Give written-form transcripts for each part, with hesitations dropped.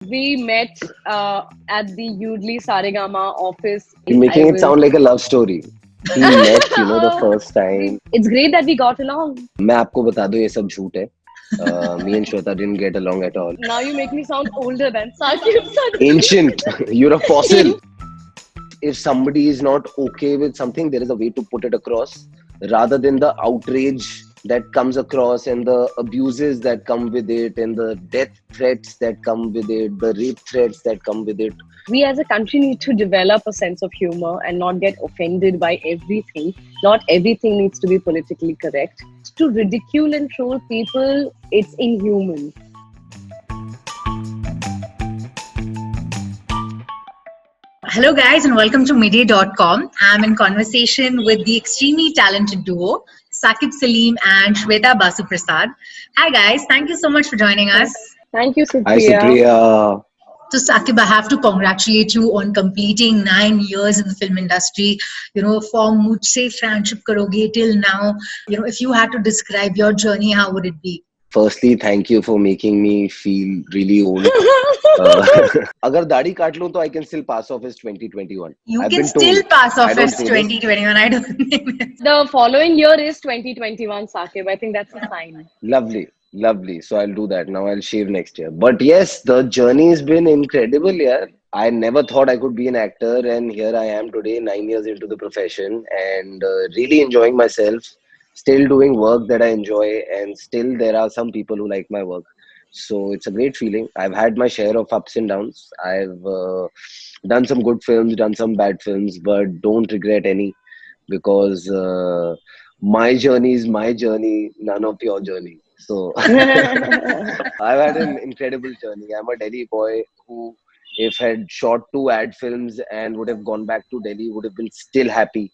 We met at the Udli Saregama office. You're making it sound like a love story. We met, the first time. It's great that we got along. मैं आपको बता दूं ये सब झूठ है. Me and Shweta didn't get along at all. Now you make me sound older than Saqibs. Ancient. You're a fossil. If somebody is not okay with something, there is a way to put it across rather than the outrage that comes across and the abuses that come with it and the death threats that come with it, the rape threats that come with it. We as a country need to develop a sense of humor and not get offended by everything. Not everything needs to be politically correct. To ridicule and troll people, it's inhuman. Hello guys and welcome to midday.com. I'm in conversation with the extremely talented duo, Saqib Saleem and Shweta Basu Prasad. Hi guys, thank you so much for joining us. Thank you, Supriya. Hi, Supriya. So Saqib, I have to congratulate you on completing 9 years in the film industry. From mujhse friendship karoge till now, if you had to describe your journey, how would it be? Firstly, thank you for making me feel really old. अगर दाढ़ी काट लूं तो I can still pass off as 2021. You I've can been still told. pass I off don't as say this. 2021. I don't think it's... The following year is 2021, Saqib. I think that's a sign. Lovely. So I'll do that. Now I'll shave next year. But yes, the journey has been incredible. Yeah, I never thought I could be an actor, and here I am today, 9 years into the profession, and really enjoying myself. Still doing work that I enjoy, and still there are some people who like my work. So it's a great feeling. I've had my share of ups and downs. I've done some good films, done some bad films, but don't regret any because my journey is my journey, none of your journey. So I've had an incredible journey. I'm a Delhi boy who, if had shot 2 ad films and would have gone back to Delhi, would have been still happy.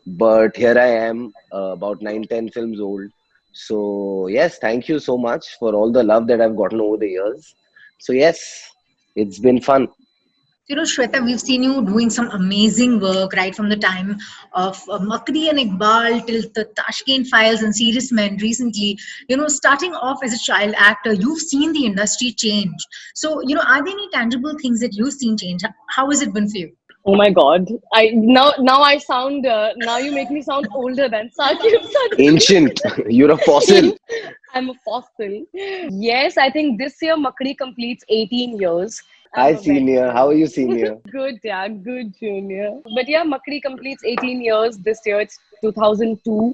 But here I am, about 9-10 films old. So yes, thank you so much for all the love that I've gotten over the years. So yes, it's been fun. Shweta, we've seen you doing some amazing work right from the time of Makri and Iqbal till the Tashkent Files and Serious Men recently. Starting off as a child actor, you've seen the industry change. So, are there any tangible things that you've seen change? How has it been for you? Oh my God! Now I sound now you make me sound older than Saqib. Ancient. You're a fossil. I'm a fossil. Yes, I think this year Makri completes 18 years. Hi, senior. How are you, senior? Good, yeah, good, junior. But yeah, Makri completes 18 years this year. It's 2002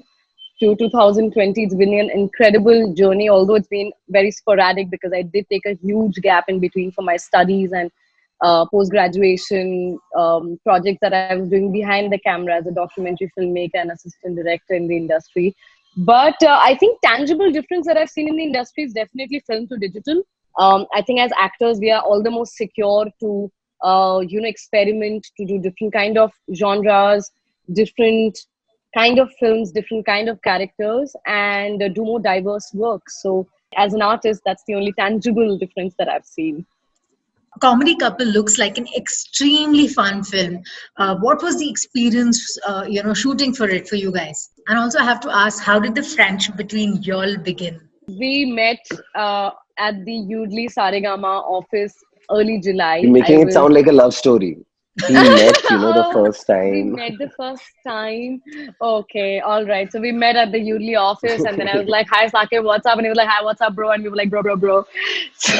to 2020. It's been an incredible journey, although it's been very sporadic because I did take a huge gap in between for my studies and post-graduation projects that I was doing behind the camera as a documentary filmmaker and assistant director in the industry. But I think tangible difference that I've seen in the industry is definitely film to digital. I think as actors, we are all the more secure to, experiment, to do different kind of genres, different kind of films, different kind of characters, and do more diverse work. So as an artist, that's the only tangible difference that I've seen. Comedy Couple looks like an extremely fun film. What was the experience, shooting for it for you guys? And also I have to ask, how did the friendship between y'all begin? We met at the Udli Saregama office early July. You're making it sound like a love story. We met, the first time. We met the first time. Okay, all right. So we met at the Udli office, and then I was like, "Hi, Saqib, what's up?" And he was like, "Hi, what's up, bro?" And we were like, "Bro." So,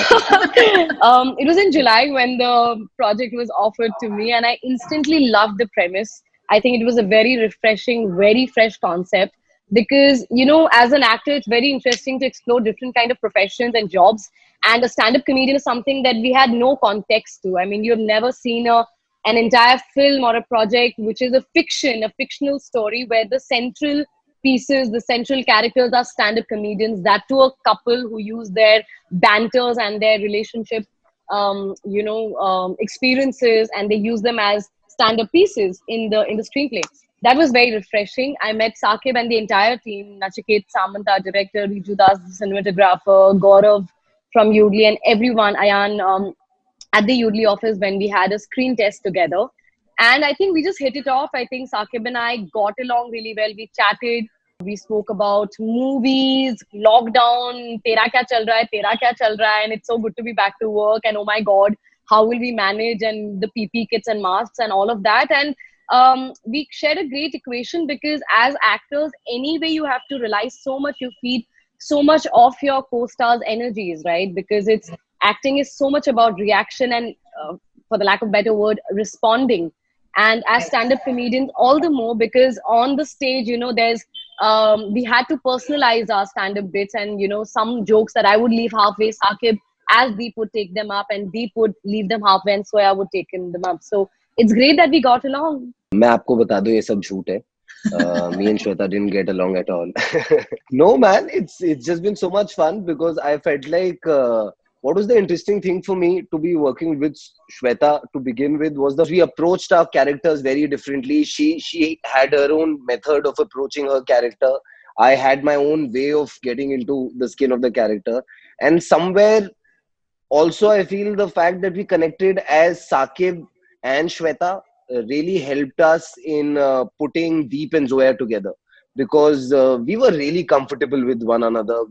it was in July when the project was offered to me, and I instantly loved the premise. I think it was a very refreshing, very fresh concept. Because, as an actor, it's very interesting to explore different kind of professions and jobs. And a stand-up comedian is something that we had no context to. I mean, you've never seen an entire film or a project which is a fictional story where the central pieces, the central characters are stand-up comedians. That to a couple who use their banters and their relationship, experiences, and they use them as stand-up pieces in the screenplay. That was very refreshing. I met Saqib and the entire team, Nachiket Samanta, director, Riju Das, the cinematographer, Gaurav from Udli, and everyone, Ayan, at the Udli office when we had a screen test together. And I think we just hit it off. I think Saqib and I got along really well. We chatted. We spoke about movies, lockdown, tera kya chal raha hai, tera kya chal raha hai, and it's so good to be back to work. And oh my God, how will we manage, and the PP kits and masks and all of that. And we shared a great equation because as actors, anyway, you have to rely so much, you feed so much of your co-stars' energies, right? Because it's acting is so much about reaction and, for the lack of better word, responding. And as stand-up comedians, all the more because on the stage, there's we had to personalize our stand-up bits, and some jokes that I would leave halfway, Saqib as Deep would take them up, and Deep would leave them halfway, and Soya would take them up. So it's great that we got along. मैं आपको बता दूं ये सब झूठ है. Me and Shweta didn't get along at all. No, man, it's just been so much fun because I felt like what was the interesting thing for me to be working with Shweta to begin with was that we approached our characters very differently. She had her own method of approaching her character. I had my own way of getting into the skin of the character, and somewhere also I feel the fact that we connected as Saqib and Shweta really helped us in putting Deep and Zoya together because we were really comfortable with one another.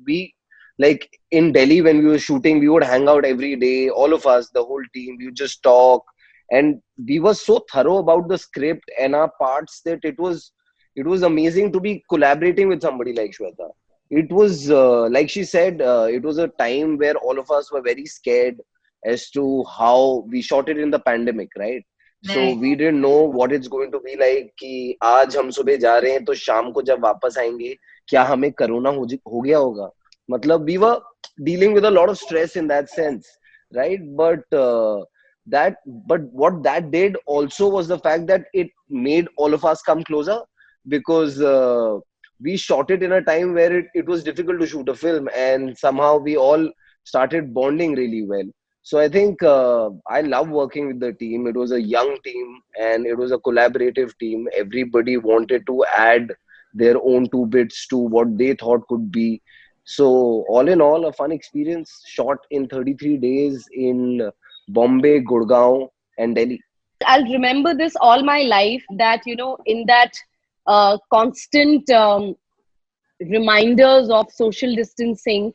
We like in Delhi when we were shooting, we would hang out every day, all of us, the whole team. We would just talk, and we were so thorough about the script and our parts that it was amazing to be collaborating with somebody like Shweta. It was like she said, it was a time where all of us were very scared as to how we shot it in the pandemic, right? So we didn't know what it's going to be like कि आज हम सुबह जा रहे हैं तो शाम को जब वापस आएंगे क्या हमें कोरोना हो गया होगा. मतलब we were dealing with a lot of stress in that sense, right? But what that did also was the fact that it made all of us come closer because we shot it in a time where it was difficult to shoot a film, and somehow we all started bonding really well. So I think I love working with the team. It was a young team and it was a collaborative team. Everybody wanted to add their own two bits to what they thought could be. So all in all, a fun experience shot in 33 days in Bombay, Gurgaon and Delhi. I'll remember this all my life that, in that constant reminders of social distancing,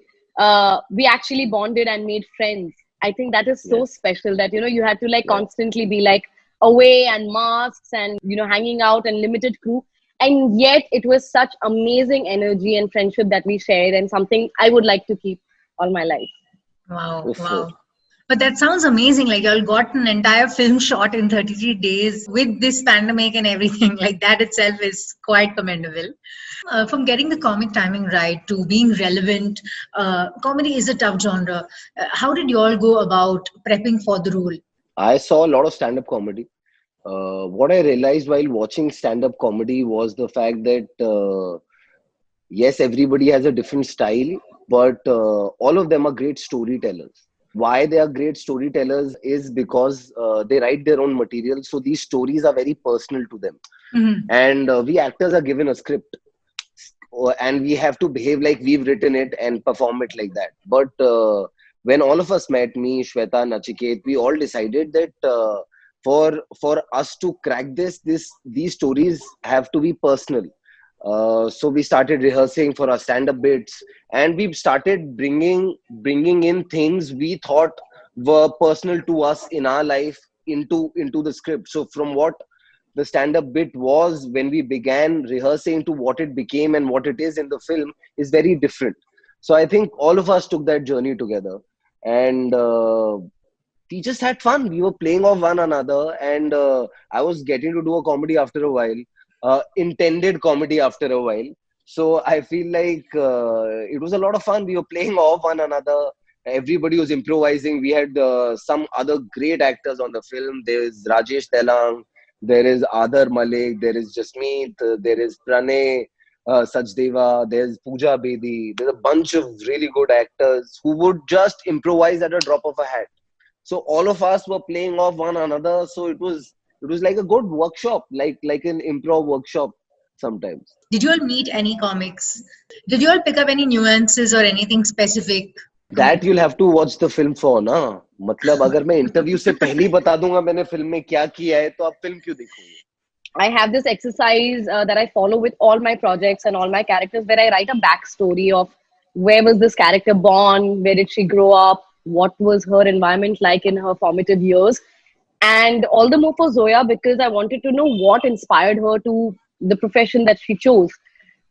we actually bonded and made friends. I think that is so special that, you had to constantly be away and masks and, hanging out and limited crew. And yet it was such amazing energy and friendship that we shared, and something I would like to keep all my life. Wow, wow. But that sounds amazing. Like, y'all got an entire film shot in 33 days with this pandemic and everything. Like, that itself is quite commendable. From getting the comic timing right to being relevant, comedy is a tough genre. How did you all go about prepping for the role? I saw a lot of stand-up comedy. What I realized while watching stand-up comedy was the fact that, yes, everybody has a different style, but all of them are great storytellers. Why they are great storytellers is because they write their own material. So these stories are very personal to them. Mm-hmm. And we actors are given a script. And we have to behave like we've written it and perform it like that. But when all of us met, me, Shweta, Nachiket, we all decided that for us to crack these stories have to be personal. So we started rehearsing for our stand-up bits, and we started bringing in things we thought were personal to us in our life into the script. So from what the stand-up bit was when we began rehearsing to what it became and what it is in the film is very different. So I think all of us took that journey together, and we just had fun. We were playing off one another, and I was getting to do a comedy after a while, intended comedy after a while. So I feel like it was a lot of fun. We were playing off one another. Everybody was improvising. We had some other great actors on the film. There's Rajesh Tailang, there is Adar Malik, there is Jasmeet, there is Pranay Sachdeva, there's Pooja Bedi. There's a bunch of really good actors who would just improvise at a drop of a hat. So all of us were playing off one another. So it was like a good workshop, like an improv workshop sometimes. Did you all meet any comics? Did you all pick up any nuances or anything specific? That you'll have to watch the film for, ना. मतलब अगर मैं interview से पहले ही बता दूंगा मैंने film में क्या किया है तो आप फिल्म क्यों देखोगे? I have this exercise that I follow with all my projects and all my characters, where I write a backstory of where was this character born, where did she grow up, what was her environment like in her formative years, and all the more for Zoya because I wanted to know what inspired her to the profession that she chose.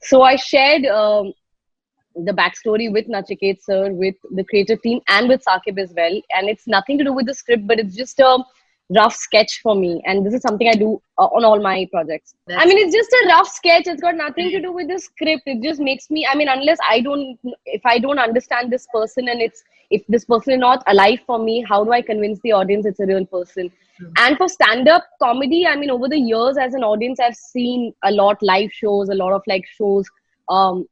So I shared the backstory with Nachiket sir, with the creative team, and with Saqib as well. And it's nothing to do with the script, but it's just a rough sketch for me. And this is something I do on all my projects. I That's mean, it's just a rough sketch. It's got nothing to do with the script. It just makes me, I mean, unless I don't, if I don't understand this person and it's, if this person is not alive for me, how do I convince the audience it's a real person? true. And for stand up comedy, I mean, over the years as an audience, I've seen a lot live shows, a lot of like shows. Um,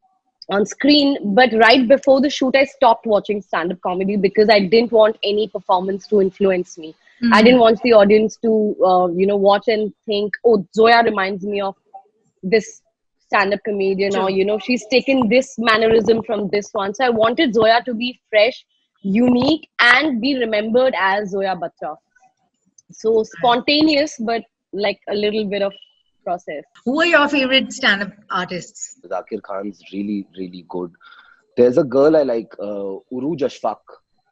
on screen, but right before the shoot I stopped watching stand-up comedy because I didn't want any performance to influence me. I didn't Mhm. want the audience to watch and think, oh, Zoya reminds me of this stand-up comedian, or True. she's taken this mannerism from this one. So I wanted Zoya to be fresh, unique, and be remembered as Zoya Batra. So spontaneous, but like a little bit of process. Who are your favorite stand-up artists? Zakir Khan's really, really good. There's a girl I like, Uruj Ashfaq.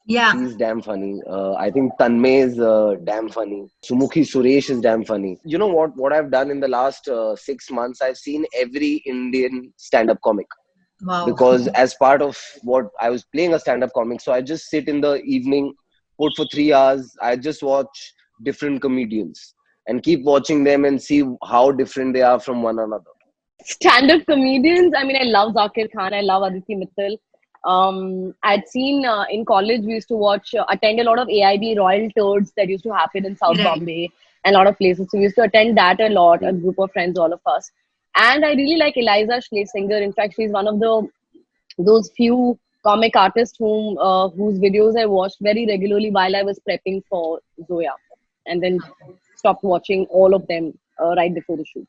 Yeah. She's damn funny. I think Tanmay is damn funny. Sumukhi Suresh is damn funny. You know what? What I've done in the last 6 months, I've seen every Indian stand-up comic Wow. because as part of what I was playing a stand-up comic, so I just sit in the evening, put for 3 hours. I just watch different comedians and keep watching them and see how different they are from one another. Stand-up comedians. I mean, I love Zakir Khan. I love Aditi Mittal. I'd seen in college we used to attend a lot of AIB Royal Tours that used to happen in South Right. Bombay and a lot of places. So we used to attend that a lot, a group of friends, all of us. And I really like Eliza Schlesinger. In fact, she's one of those few comic artists whose videos I watched very regularly while I was prepping for Zoya, and then stopped watching all of them right before the shoot.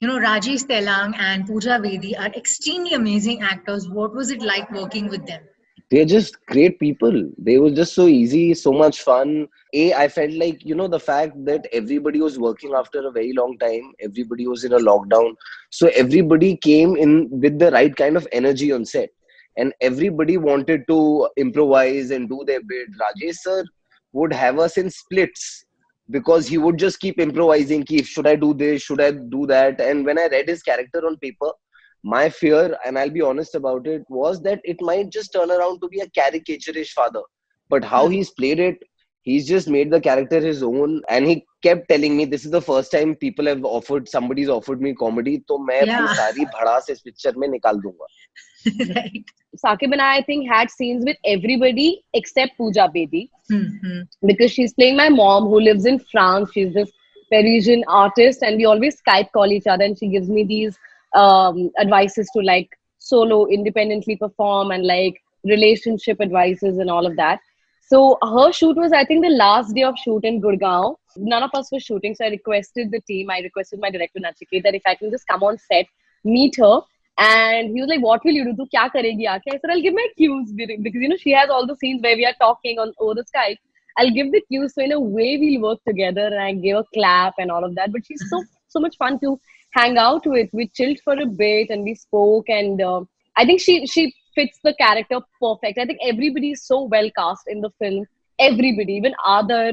Rajesh Tailang and Pooja Bedi are extremely amazing actors. What was it like working with them? They're just great people. They were just so easy, so much fun. I felt like, the fact that everybody was working after a very long time, everybody was in a lockdown. So everybody came in with the right kind of energy on set. And everybody wanted to improvise and do their bit. Rajesh sir would have us in splits because he would just keep improvising. Ki, should I do this? Should I do that? And when I read his character on paper, my fear, and I'll be honest about it, was that it might just turn around to be a caricaturish father. But how he's played it, he's just made the character his own. And he kept telling me, this is the first time somebody's offered me comedy. तो मैं अपनी Yeah. सारी भड़ास इस picture में निकाल दूंगा. Right. Saqib and I think, had scenes with everybody except Pooja Bedi Hmm. because she's playing my mom who lives in France. She's this Parisian artist, and we always Skype call each other, and she gives me these advices to like solo independently perform and like relationship advices and all of that. So her shoot was, I think, the last day of shoot in Gurgaon. None of us were shooting, so I requested the team. I requested my director Nachiket that if I can just come on set, meet her. And he was like, "What will you do? Tu kya karegi aake?" I said, "I'll give my cues because she has all the scenes where we are talking on over the Skype. I'll give the cues, so in a way we'll work together." And I gave a clap and all of that. But she's so much fun to hang out with. We chilled for a bit and we spoke, and I think she fits the character perfect. I think everybody is so well cast in the film. Everybody, even Adar,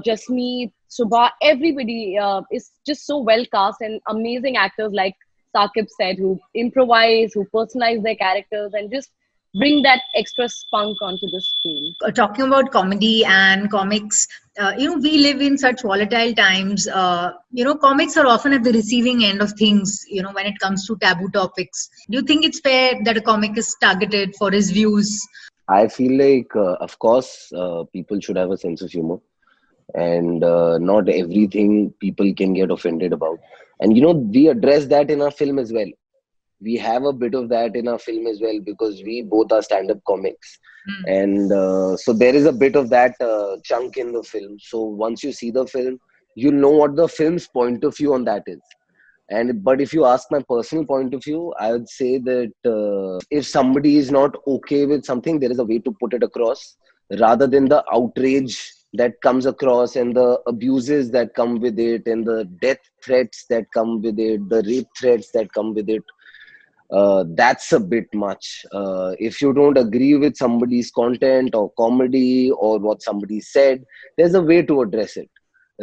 Jasmeet, Subha, everybody is just so well cast, and amazing actors like Saqib said, who improvise, who personalize their characters, and just bring that extra spunk onto the screen. Talking about comedy and comics, we live in such volatile times. Comics are often at the receiving end of things, when it comes to taboo topics. Do you think it's fair that a comic is targeted for his views? I feel like, of course, people should have a sense of humor. And not everything people can get offended about. And we address that in our film as well. We have a bit of that in our film as well because we both are stand-up comics. And so there is a bit of that chunk in the film. So once you see the film, you'll know what the film's point of view on that is. But if you ask my personal point of view, I would say that if somebody is not okay with something, there is a way to put it across rather than the outrage that comes across, and the abuses that come with it, and the death threats that come with it, the rape threats that come with it, that's a bit much. If you don't agree with somebody's content or comedy or what somebody said, there's a way to address it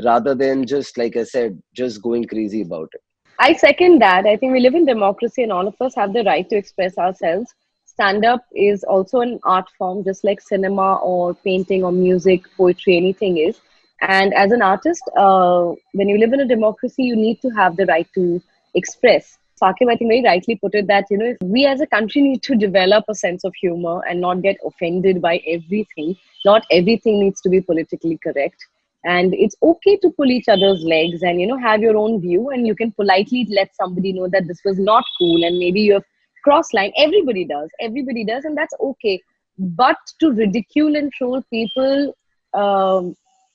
rather than just, like I said, just going crazy about it. I second that. I think we live in democracy and all of us have the right to express ourselves. Stand up is also an art form, just like cinema or painting or music, poetry, anything is. And as an artist, when you live in a democracy, you need to have the right to express. Saqib, I think, very rightly put it that, if we as a country need to develop a sense of humor and not get offended by everything. Not everything needs to be politically correct. And it's okay to pull each other's legs and, have your own view. And you can politely let somebody know that this was not cool. And maybe you have cross line. Everybody does. And that's okay. But to ridicule and troll people,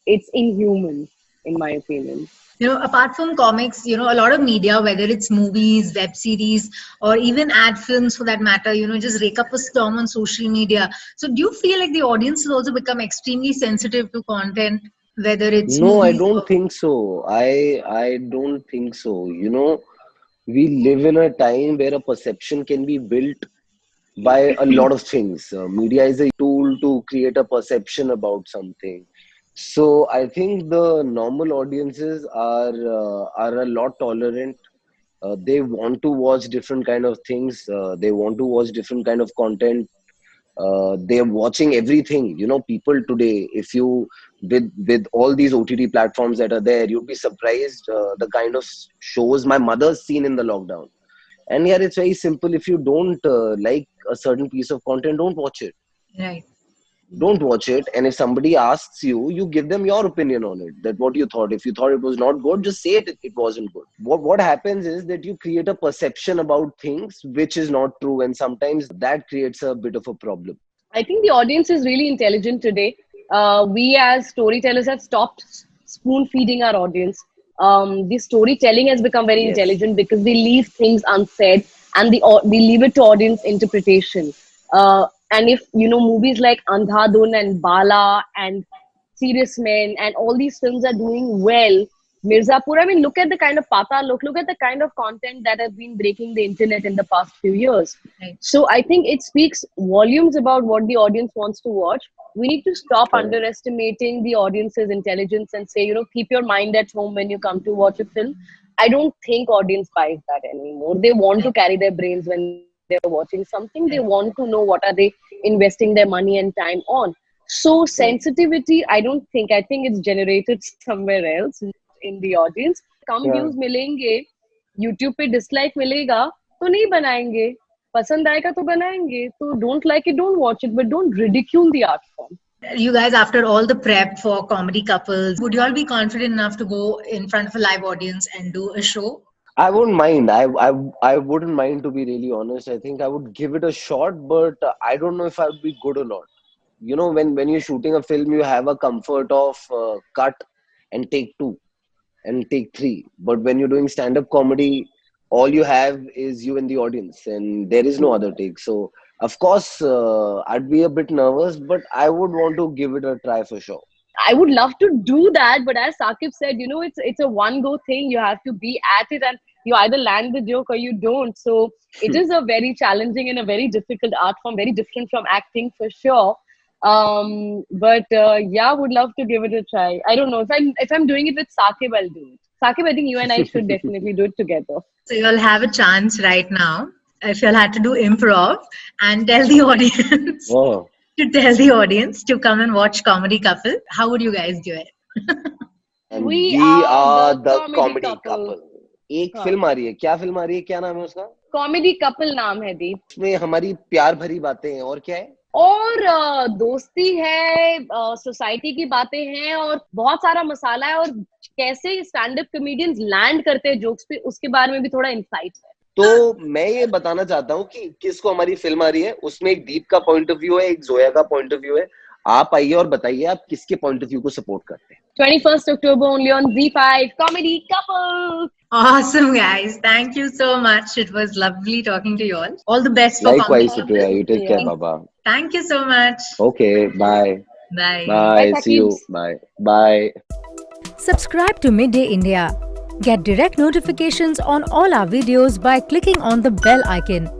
it's inhuman, in my opinion. Apart from comics, a lot of media, whether it's movies, web series, or even ad films for that matter, just rake up a storm on social media. So do you feel like the audience has also become extremely sensitive to content, whether it's No, I movies don't or... think so. I don't think so. We live in a time where a perception can be built by a lot of things. Media is a tool to create a perception about something. So I think the normal audiences are a lot tolerant. They want to watch different kind of things. They want to watch different kind of content. They're watching everything. People today, if you with all these OTT platforms that are there, you'd be surprised the kind of shows my mother's seen in the lockdown. And yeah, it's very simple. If you don't like a certain piece of content, don't watch it. Right. Don't watch it. And if somebody asks you, you give them your opinion on it, that what you thought. If you thought it was not good, just say it wasn't good. What happens is that you create a perception about things which is not true, and sometimes that creates a bit of a problem. I think the audience is really intelligent today. We as storytellers have stopped spoon feeding our audience. The storytelling has become very Yes. intelligent because they leave things unsaid and they leave it to audience interpretation. And if movies like Andhadhun and Bala and Serious Men and all these films are doing well, Mirzapur, I mean, look at the kind of look at the kind of content that has been breaking the internet in the past few years. Right. So I think it speaks volumes about what the audience wants to watch. We need to stop Correct. underestimating the audience's intelligence and say, keep your mind at home when you come to watch a film. I don't think audience buys that anymore. They want to carry their brains when they're watching something. They want to know what are they investing their money and time on. So sensitivity, I think it's generated somewhere else, in the audience. Come Yeah. views मिलेंगे, YouTube पे dislike मिलेगा तो नहीं बनाएंगे, पसंद आएगा तो बनाएंगे. तो don't like it, don't watch it, but don't ridicule the art form. You guys, after all the prep for comedy couples, would you all be confident enough to go in front of a live audience and do a show? I wouldn't mind. I wouldn't mind, to be really honest. I think I would give it a shot, but I don't know if I would be good or not. When you're shooting a film, you have a comfort of cut and take 2 and take 3. But when you're doing stand-up comedy, all you have is you and the audience, and there is no other take. So, of course, I'd be a bit nervous, but I would want to give it a try for sure. I would love to do that, but as Saqib said, it's a one-go thing. You have to be at it, and you either land the joke or you don't. So it is a very challenging and a very difficult art form, very different from acting for sure. But yeah, would love to give it a try. I don't know if I'm doing it with Saqib, I'll do it. Saqib, I think you and I should definitely do it together. So you'll have a chance right now, if you'll had to do improv and tell the audience. Oh. To tell the audience to come and watch Comedy Couple. How would you guys do it? And We we are are the the comedy comedy couple. couple. एक हाँ. Film आ रही है. क्या film आ रही है? क्या नाम है उसका? कॉमेडी कपल नाम है दीप. उसमें हमारी प्यार भरी बातें हैं, और क्या है? और दोस्ती है, सोसाइटी की बातें हैं, और बहुत सारा मसाला है, और कैसे स्टैंड अप कॉमेडियंस लैंड करते हैं जोक्स पे, उसके बारे में भी थोड़ा इंसाइट है. तो मैं ये बताना चाहता हूँ कि किसको हमारी फिल्म आ रही है. उसमें एक दीप का पॉइंट ऑफ व्यू है, एक जोया का पॉइंट ऑफ व्यू है. आप आइए और बताइए आप किसके पॉइंट ऑफ व्यू को सपोर्ट करते हैं. 21st October only on Z5 Comedy Couple. Awesome, guys. Thank you so much. It was lovely talking to you all. All the best for Likewise, Comedy Couple. Shweta. You take care, Baba. Thank you so much. Okay, bye. Bye. Bye. Bye, See you. Saqibs. Bye. Bye. Subscribe to Midday India. Get direct notifications on all our videos by clicking on the bell icon.